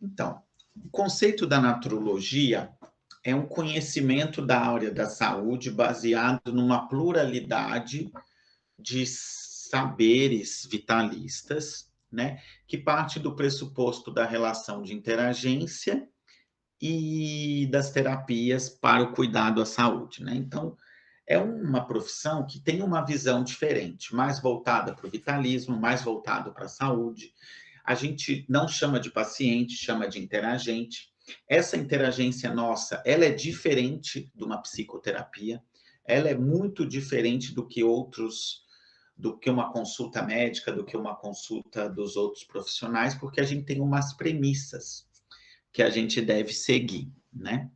Então, o conceito da naturologia é um conhecimento da área da saúde baseado numa pluralidade de saberes vitalistas, né, que parte do pressuposto da relação de interagência e das terapias para o cuidado à saúde, né. Então, é uma profissão que tem uma visão diferente, mais voltada para o vitalismo, mais voltado para a saúde. A gente não chama de paciente, chama de interagente. Essa interagência nossa, ela é diferente de uma psicoterapia, ela é muito diferente do que uma consulta médica, do que uma consulta dos outros profissionais, porque a gente tem umas premissas que a gente deve seguir, né?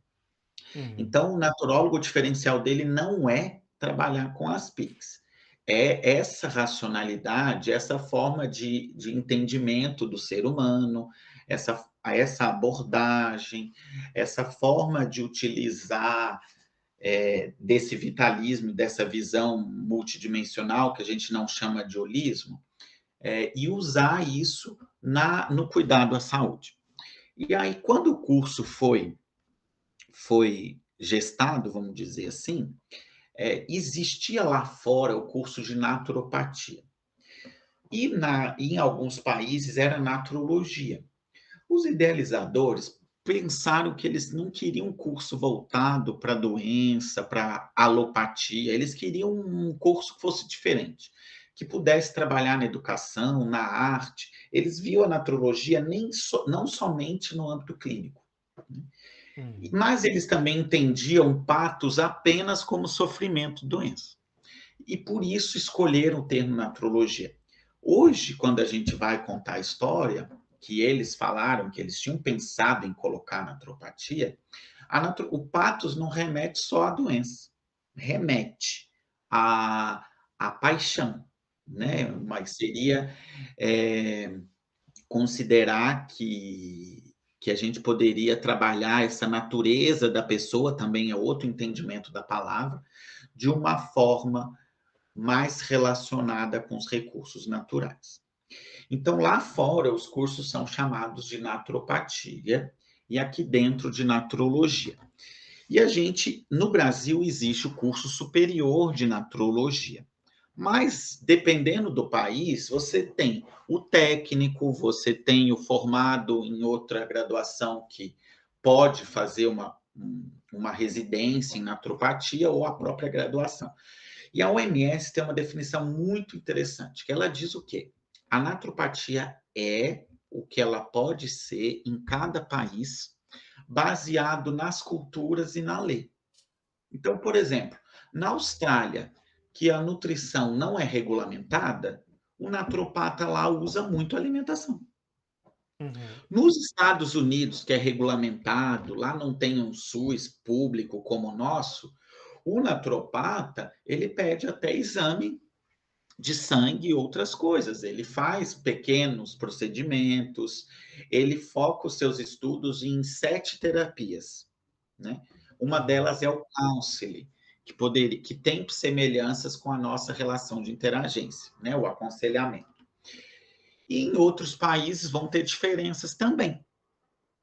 Uhum. Então, o naturólogo, o diferencial dele não é trabalhar com as PICs, é essa racionalidade, essa forma de entendimento do ser humano, essa abordagem, essa forma de utilizar desse vitalismo, dessa visão multidimensional, que a gente não chama de holismo, e usar isso no cuidado à saúde. E aí, quando o curso foi gestado, vamos dizer assim, existia lá fora o curso de naturopatia. E em alguns países era naturologia. Os idealizadores pensaram que eles não queriam um curso voltado para doença, para alopatia, eles queriam um curso que fosse diferente, que pudesse trabalhar na educação, na arte. Eles viam a naturologia não somente no âmbito clínico, né? Uhum. Mas eles também entendiam patos apenas como sofrimento, doença. E por isso escolheram o termo naturologia. Hoje, quando a gente vai contar a história, que eles falaram que eles tinham pensado em colocar naturopatia, o patos não remete só à doença, remete à paixão, né? Uhum. Mas seria é, considerar que a gente poderia trabalhar essa natureza da pessoa, também é outro entendimento da palavra, de uma forma mais relacionada com os recursos naturais. Então, lá fora, os cursos são chamados de naturopatia e aqui dentro de naturologia. E a gente, no Brasil, existe o curso superior de naturologia. Mas, dependendo do país, você tem o técnico, você tem o formado em outra graduação que pode fazer uma residência em naturopatia ou a própria graduação. E a OMS tem uma definição muito interessante, que ela diz o quê? A naturopatia é o que ela pode ser em cada país, baseado nas culturas e na lei. Então, por exemplo, na Austrália, que a nutrição não é regulamentada, o naturopata lá usa muito alimentação. Uhum. Nos Estados Unidos, que é regulamentado, lá não tem um SUS público como o nosso, o naturopata, ele pede até exame de sangue e outras coisas. Ele faz pequenos procedimentos, ele foca os seus estudos em 7 terapias, né. Uma Uhum. delas é o counseling, que tem semelhanças com a nossa relação de interagência, né, o aconselhamento. E em outros países vão ter diferenças também.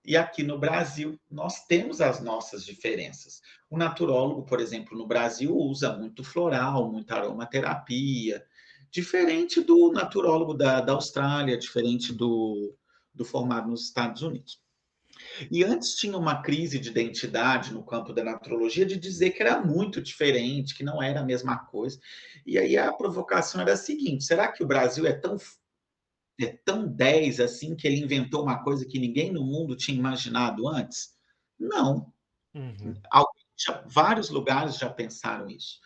E aqui no Brasil, nós temos as nossas diferenças. O naturólogo, por exemplo, no Brasil, usa muito floral, muita aromaterapia, diferente do naturólogo da Austrália, diferente do formado nos Estados Unidos. E antes tinha uma crise de identidade no campo da naturologia de dizer que era muito diferente, que não era a mesma coisa. E aí a provocação era a seguinte: será que o Brasil é tão 10 assim que ele inventou uma coisa que ninguém no mundo tinha imaginado antes? Não. Uhum. Vários lugares já pensaram isso.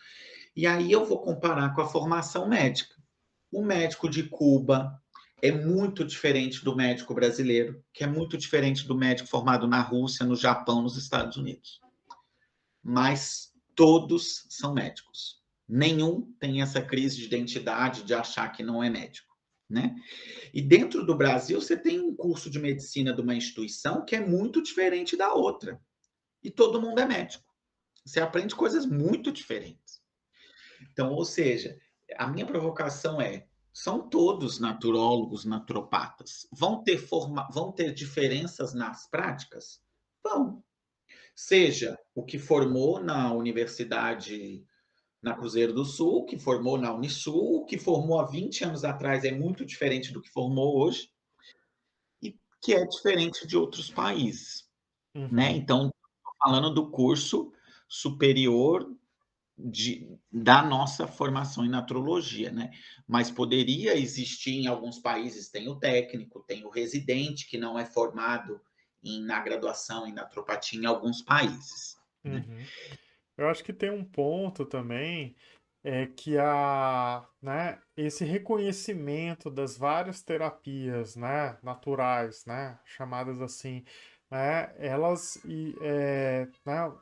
E aí eu vou comparar com a formação médica. O médico de Cuba é muito diferente do médico brasileiro, que é muito diferente do médico formado na Rússia, no Japão, nos Estados Unidos. Mas todos são médicos. Nenhum tem essa crise de identidade de achar que não é médico, né? E dentro do Brasil, você tem um curso de medicina de uma instituição que é muito diferente da outra. E todo mundo é médico. Você aprende coisas muito diferentes. Então, ou seja, a minha provocação é: São todos naturólogos, naturopatas. Vão ter diferenças nas práticas? Vão. Seja o que formou na universidade na Cruzeiro do Sul, que formou na Unisul, o que formou há 20 anos atrás é muito diferente do que formou hoje, e que é diferente de outros países, né. Uhum, Então, tô falando do curso superior da nossa formação em naturologia, né. Mas poderia existir em alguns países, tem o técnico, tem o residente que não é formado na graduação em naturopatia em alguns países, né. uhum. Eu acho que tem um ponto também, que né, esse reconhecimento das várias terapias, né, naturais, né, chamadas assim, né, né,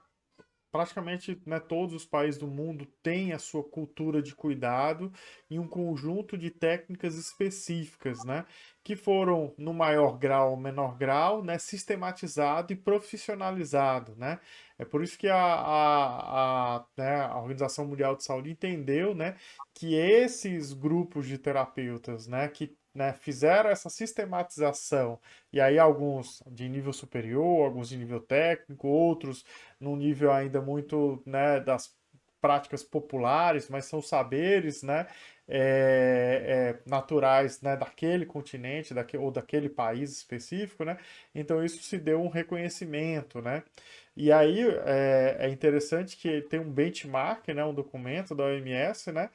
praticamente, né, todos os países do mundo têm a sua cultura de cuidado e um conjunto de técnicas específicas, né, que foram, no maior grau ou menor grau, né, sistematizado e profissionalizado, né. É por isso que né, a Organização Mundial de Saúde entendeu, né, que esses grupos de terapeutas, né, que né, fizeram essa sistematização, e aí alguns de nível superior, alguns de nível técnico, outros num nível ainda muito, né, das práticas populares, mas são saberes, né, naturais, né, daquele continente, ou daquele país específico, né, então isso se deu um reconhecimento, né, e aí é interessante que tem um benchmark, né, um documento da OMS, né,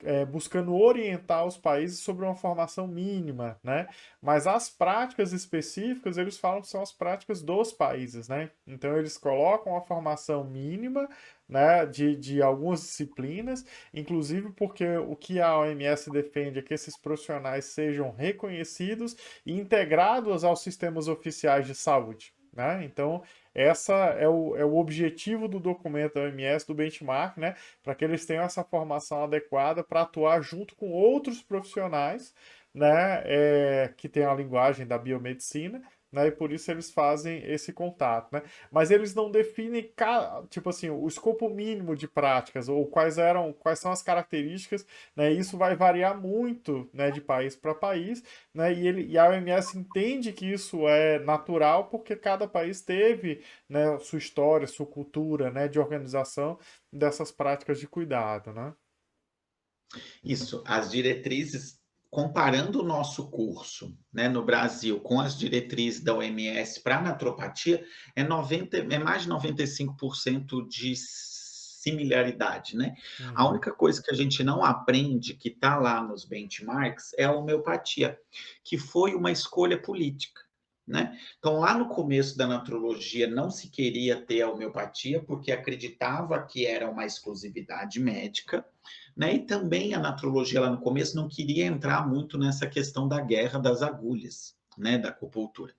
é, buscando orientar os países sobre uma formação mínima, né? Mas as práticas específicas, eles falam que são as práticas dos países, né? Então eles colocam a formação mínima, né, de algumas disciplinas, inclusive porque o que a OMS defende é que esses profissionais sejam reconhecidos e integrados aos sistemas oficiais de saúde. Né? Então, essa é o objetivo do documento da OMS, do benchmark, né? Para que eles tenham essa formação adequada para atuar junto com outros profissionais, né, que tem a linguagem da biomedicina, né, e por isso eles fazem esse contato, né? Mas eles não definem, tipo assim, o escopo mínimo de práticas ou quais são as características, né? Isso vai variar muito, né, de país para país, né? E a OMS entende que isso é natural porque cada país teve, né, sua história, sua cultura, né, de organização dessas práticas de cuidado, né? Isso, as diretrizes, comparando o nosso curso, né, no Brasil com as diretrizes da OMS para naturopatia, é mais de 95% de similaridade, né. A Uhum, única coisa que a gente não aprende, que está lá nos benchmarks, é a homeopatia, que foi uma escolha política, né. Então, lá no começo da naturologia não se queria ter a homeopatia, porque acreditava que era uma exclusividade médica, né? E também a naturologia lá no começo não queria entrar muito nessa questão da guerra das agulhas, né, da acupuntura.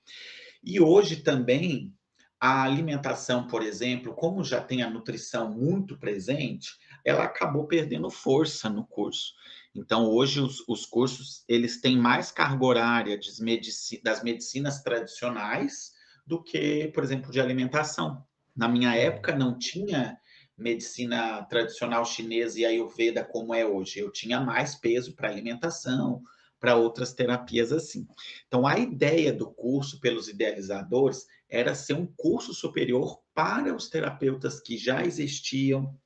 E hoje também a alimentação, por exemplo, como já tem a nutrição muito presente, ela acabou perdendo força no curso. Então, hoje os cursos eles têm mais carga horária das medicinas tradicionais do que, por exemplo, de alimentação. Na minha uhum, época não tinha medicina tradicional chinesa e ayurveda como é hoje. Eu tinha mais peso para alimentação, para outras terapias assim. Então, a ideia do curso pelos idealizadores era ser um curso superior para os terapeutas que já existiam,